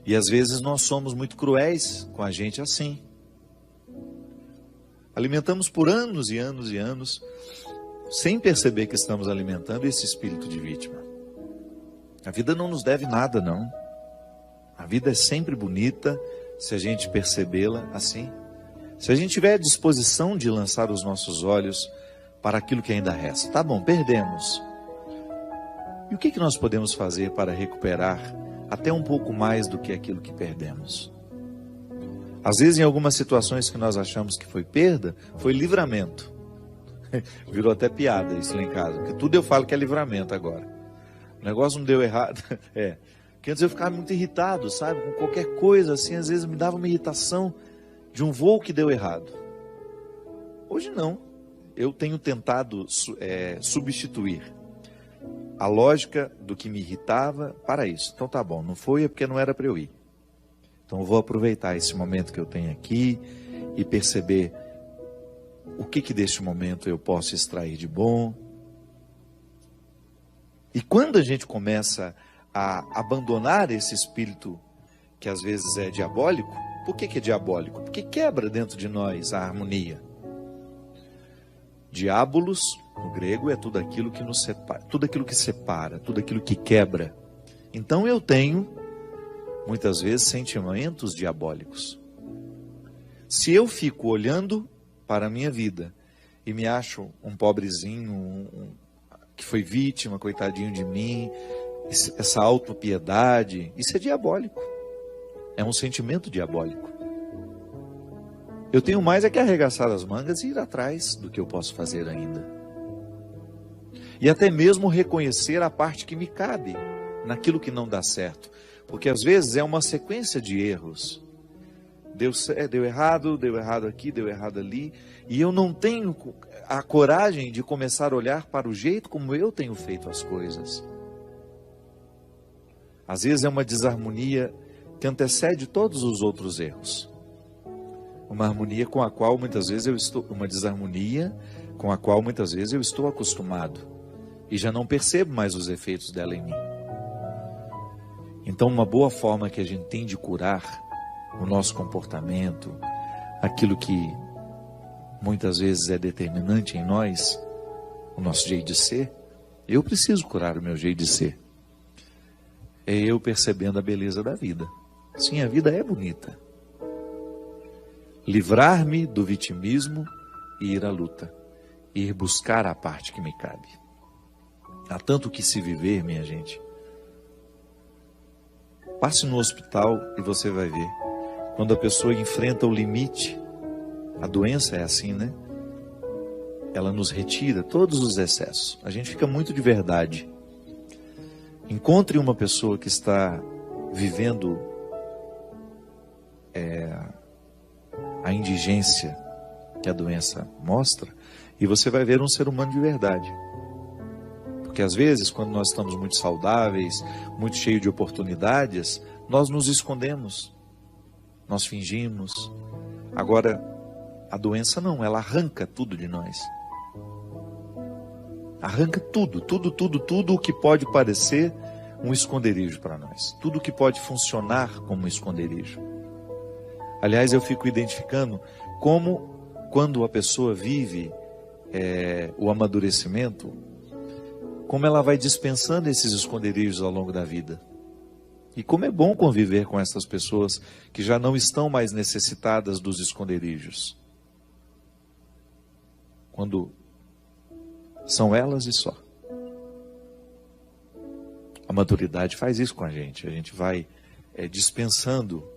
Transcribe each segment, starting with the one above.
E às vezes nós somos muito cruéis com a gente assim. Alimentamos por anos e anos e anos, sem perceber que estamos alimentando esse espírito de vítima. A vida não nos deve nada, não. A vida é sempre bonita, se a gente percebê-la assim. Se a gente tiver a disposição de lançar os nossos olhos para aquilo que ainda resta. Tá bom, perdemos. E o que nós podemos fazer para recuperar até um pouco mais do que aquilo que perdemos? Às vezes, em algumas situações que nós achamos que foi perda, foi livramento. Virou até piada isso lá em casa, porque tudo eu falo que é livramento agora. O negócio não deu errado. Porque antes eu ficava muito irritado, sabe? Com qualquer coisa assim, às vezes me dava uma irritação de um voo que deu errado. Hoje não. Eu tenho tentado substituir a lógica do que me irritava para isso. Então tá bom, não foi, é porque não era para eu ir. Então eu vou aproveitar esse momento que eu tenho aqui e perceber o que deste momento eu posso extrair de bom. E quando a gente começa a abandonar esse espírito que às vezes é diabólico, por que é diabólico? Porque quebra dentro de nós a harmonia. Diabolos, no grego, é tudo aquilo que nos separa, tudo aquilo que separa, tudo aquilo que quebra. Então eu tenho, muitas vezes, sentimentos diabólicos. Se eu fico olhando para a minha vida e me acho um pobrezinho, que foi vítima, coitadinho de mim, essa autopiedade, isso é diabólico. É um sentimento diabólico. Eu tenho mais é que arregaçar as mangas e ir atrás do que eu posso fazer ainda. E até mesmo reconhecer a parte que me cabe naquilo que não dá certo. Porque às vezes é uma sequência de erros. Deu errado aqui, deu errado ali. E eu não tenho a coragem de começar a olhar para o jeito como eu tenho feito as coisas. Às vezes é uma desarmonia que antecede todos os outros erros. Uma harmonia com a qual muitas vezes uma desarmonia com a qual muitas vezes eu estou acostumado e já não percebo mais os efeitos dela em mim. Então, uma boa forma que a gente tem de curar o nosso comportamento, aquilo que muitas vezes é determinante em nós, o nosso jeito de ser, eu preciso curar o meu jeito de ser. É eu percebendo a beleza da vida. Sim, a vida é bonita. Livrar-me do vitimismo e ir à luta. Ir buscar a parte que me cabe. Há tanto que se viver, minha gente. Passe no hospital e você vai ver. Quando a pessoa enfrenta o limite, a doença é assim, né? Ela nos retira todos os excessos. A gente fica muito de verdade. Encontre uma pessoa que está vivendo a indigência que a doença mostra, e você vai ver um ser humano de verdade. Porque às vezes, quando nós estamos muito saudáveis, muito cheios de oportunidades, nós nos escondemos, nós fingimos. Agora, a doença não, ela arranca tudo de nós. Arranca tudo o que pode parecer um esconderijo para nós. Tudo que pode funcionar como um esconderijo. Aliás, eu fico identificando como, quando a pessoa vive o amadurecimento, como ela vai dispensando esses esconderijos ao longo da vida. E como é bom conviver com essas pessoas que já não estão mais necessitadas dos esconderijos. Quando são elas e só. A maturidade faz isso com a gente vai dispensando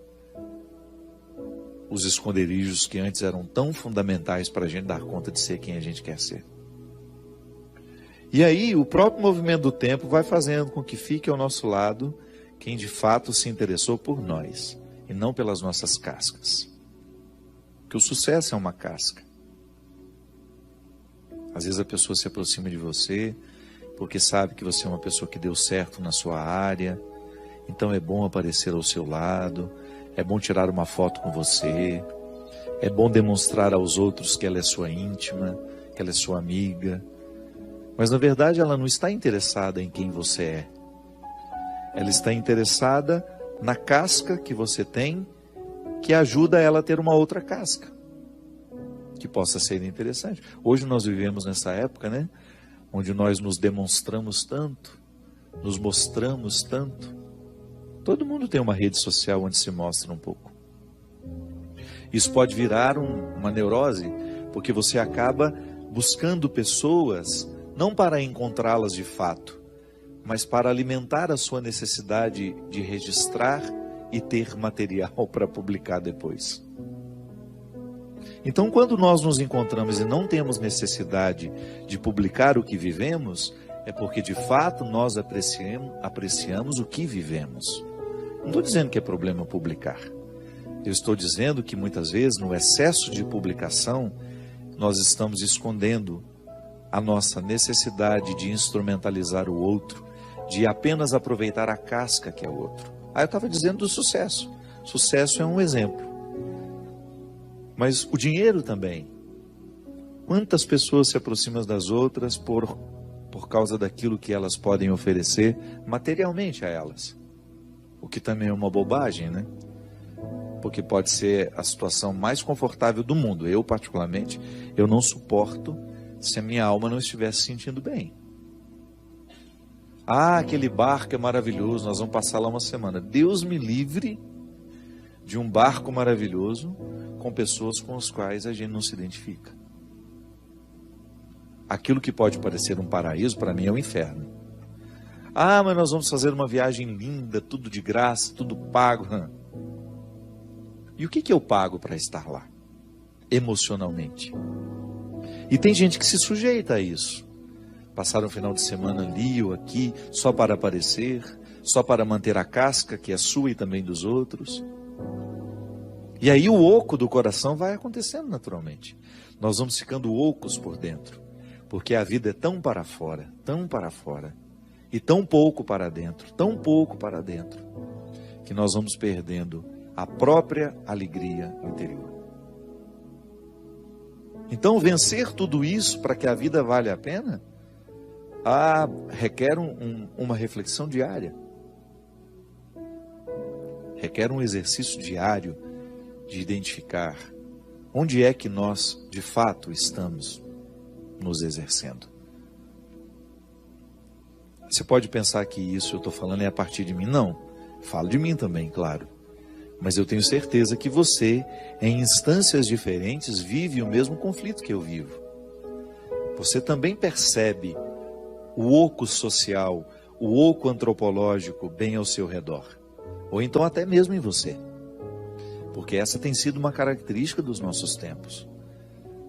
os esconderijos que antes eram tão fundamentais para a gente dar conta de ser quem a gente quer ser. E aí o próprio movimento do tempo vai fazendo com que fique ao nosso lado quem de fato se interessou por nós e não pelas nossas cascas. Porque o sucesso é uma casca. Às vezes a pessoa se aproxima de você porque sabe que você é uma pessoa que deu certo na sua área, então é bom aparecer ao seu lado, é bom tirar uma foto com você, é bom demonstrar aos outros que ela é sua íntima, que ela é sua amiga. Mas na verdade ela não está interessada em quem você é. Ela está interessada na casca que você tem, que ajuda ela a ter uma outra casca, que possa ser interessante. Hoje nós vivemos nessa época, né? Onde nós nos demonstramos tanto, nos mostramos tanto. Todo mundo tem uma rede social onde se mostra um pouco. Isso pode virar uma neurose, porque você acaba buscando pessoas, não para encontrá-las de fato, mas para alimentar a sua necessidade de registrar e ter material para publicar depois. Então, quando nós nos encontramos e não temos necessidade de publicar o que vivemos, é porque de fato nós apreciamos o que vivemos. Não estou dizendo que é problema publicar. Eu estou dizendo que muitas vezes, no excesso de publicação, nós estamos escondendo a nossa necessidade de instrumentalizar o outro, de apenas aproveitar a casca que é o outro. Eu estava dizendo do sucesso. Sucesso é um exemplo. Mas o dinheiro também. Quantas pessoas se aproximam das outras por causa daquilo que elas podem oferecer materialmente a elas? O que também é uma bobagem, né? Porque pode ser a situação mais confortável do mundo. Eu, particularmente, eu não suporto se a minha alma não estiver se sentindo bem. Aquele barco é maravilhoso, nós vamos passar lá uma semana. Deus me livre de um barco maravilhoso com pessoas com as quais a gente não se identifica. Aquilo que pode parecer um paraíso, para mim é um inferno. Mas nós vamos fazer uma viagem linda, tudo de graça, tudo pago. E o que eu pago para estar lá? Emocionalmente. E tem gente que se sujeita a isso. Passar um final de semana ali ou aqui, só para aparecer, só para manter a casca, que é sua e também dos outros. E aí o oco do coração vai acontecendo naturalmente. Nós vamos ficando ocos por dentro, porque a vida é tão para fora, e tão pouco para dentro, que nós vamos perdendo a própria alegria interior. Então, vencer tudo isso para que a vida valha a pena, requer uma reflexão diária. Requer um exercício diário de identificar onde é que nós, de fato, estamos nos exercendo. Você pode pensar que isso eu estou falando é a partir de mim. Não, falo de mim também, claro. Mas eu tenho certeza que você, em instâncias diferentes, vive o mesmo conflito que eu vivo. Você também percebe o oco social, o oco antropológico bem ao seu redor. Ou então até mesmo em você. Porque essa tem sido uma característica dos nossos tempos.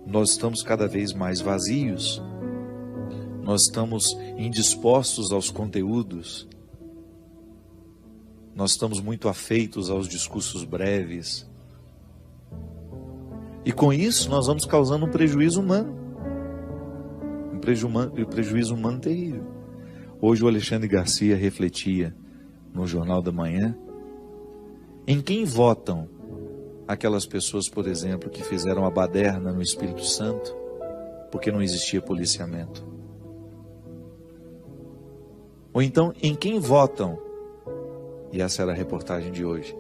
Nós estamos cada vez mais vazios. Nós estamos indispostos aos conteúdos. Nós estamos muito afeitos aos discursos breves. E com isso nós vamos causando um prejuízo humano. Um prejuízo humano terrível. Hoje o Alexandre Garcia refletia no Jornal da Manhã em quem votam aquelas pessoas, por exemplo, que fizeram a baderna no Espírito Santo porque não existia policiamento. Ou então, em quem votam, e essa era a reportagem de hoje,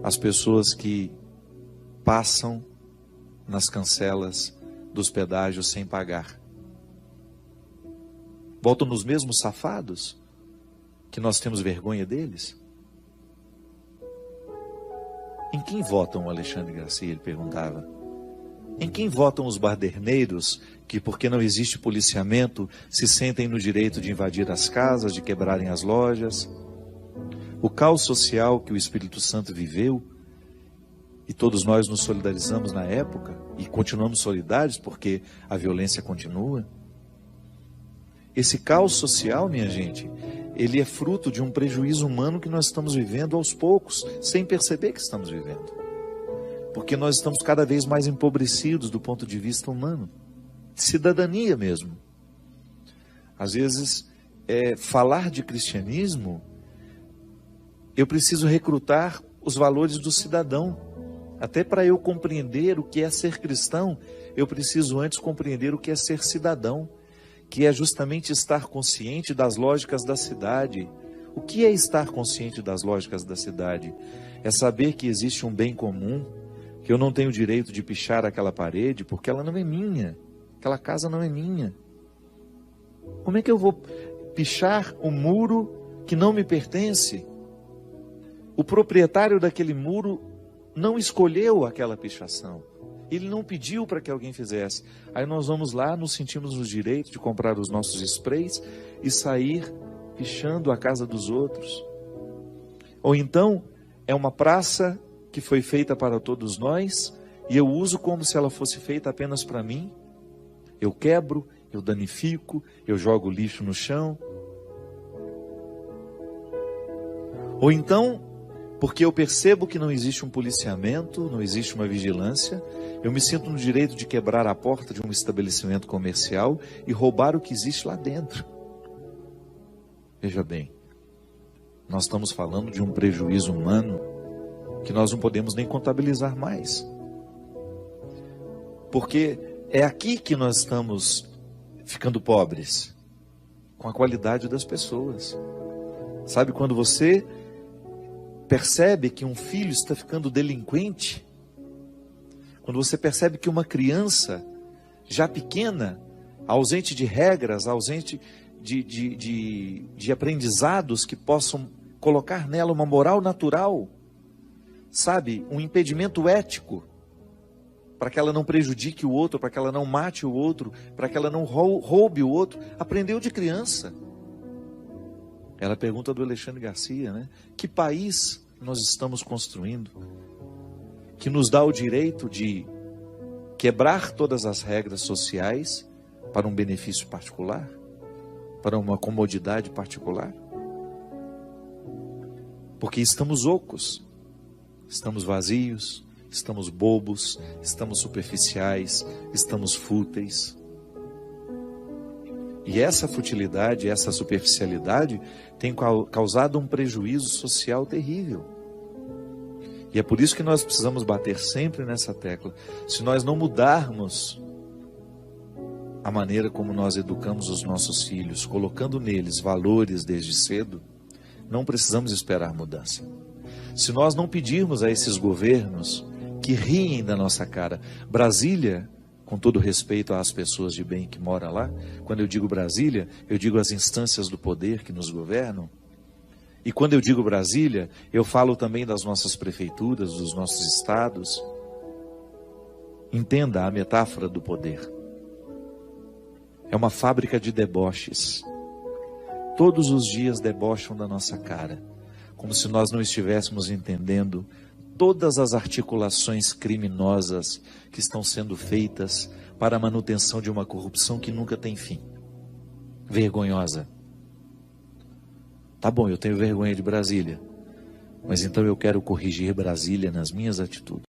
as pessoas que passam nas cancelas dos pedágios sem pagar. Votam nos mesmos safados, que nós temos vergonha deles? Em quem votam o Alexandre Garcia? Ele perguntava. Em quem votam os baderneiros que, porque não existe policiamento, se sentem no direito de invadir as casas, de quebrarem as lojas? O caos social que o Espírito Santo viveu, e todos nós nos solidarizamos na época, e continuamos solidários porque a violência continua. Esse caos social, minha gente, ele é fruto de um prejuízo humano que nós estamos vivendo aos poucos, sem perceber que estamos vivendo. Porque nós estamos cada vez mais empobrecidos do ponto de vista humano, de cidadania mesmo. Às vezes, falar de cristianismo, eu preciso recrutar os valores do cidadão. Até para eu compreender o que é ser cristão, eu preciso antes compreender o que é ser cidadão, que é justamente estar consciente das lógicas da cidade, O que é estar consciente das lógicas da cidade? É saber que existe um bem comum, que eu não tenho o direito de pichar aquela parede, porque ela não é minha. Aquela casa não é minha. Como é que eu vou pichar o muro que não me pertence? O proprietário daquele muro não escolheu aquela pichação. Ele não pediu para que alguém fizesse. Aí nós vamos lá, nos sentimos no direito de comprar os nossos sprays e sair pichando a casa dos outros. Ou então, é uma praça que foi feita para todos nós e eu uso como se ela fosse feita apenas para mim. Eu quebro, eu danifico, eu jogo lixo no chão. Ou então, porque eu percebo que não existe um policiamento, não existe uma vigilância, eu me sinto no direito de quebrar a porta de um estabelecimento comercial e roubar o que existe lá dentro. Veja bem, nós estamos falando de um prejuízo humano que nós não podemos nem contabilizar mais. Porque é aqui que nós estamos ficando pobres, com a qualidade das pessoas. Sabe, quando você percebe que um filho está ficando delinquente, quando você percebe que uma criança já pequena, ausente de regras, ausente de aprendizados que possam colocar nela uma moral natural, sabe, um impedimento ético, para que ela não prejudique o outro, para que ela não mate o outro, para que ela não roube o outro, aprendeu de criança. Ela pergunta do Alexandre Garcia, né? Que país nós estamos construindo que nos dá o direito de quebrar todas as regras sociais para um benefício particular, para uma comodidade particular? Porque estamos ocos, estamos vazios, estamos bobos, estamos superficiais, estamos fúteis. E essa futilidade, essa superficialidade tem causado um prejuízo social terrível. E é por isso que nós precisamos bater sempre nessa tecla. Se nós não mudarmos a maneira como nós educamos os nossos filhos, colocando neles valores desde cedo, não precisamos esperar mudança. Se nós não pedirmos a esses governos que riem da nossa cara, Brasília, com todo respeito às pessoas de bem que moram lá, quando eu digo Brasília, eu digo as instâncias do poder que nos governam. E quando eu digo Brasília, eu falo também das nossas prefeituras, dos nossos estados. Entenda a metáfora do poder. É uma fábrica de deboches. Todos os dias debocham da nossa cara, como se nós não estivéssemos entendendo todas as articulações criminosas que estão sendo feitas para a manutenção de uma corrupção que nunca tem fim. Vergonhosa. Tá bom, eu tenho vergonha de Brasília, mas então eu quero corrigir Brasília nas minhas atitudes.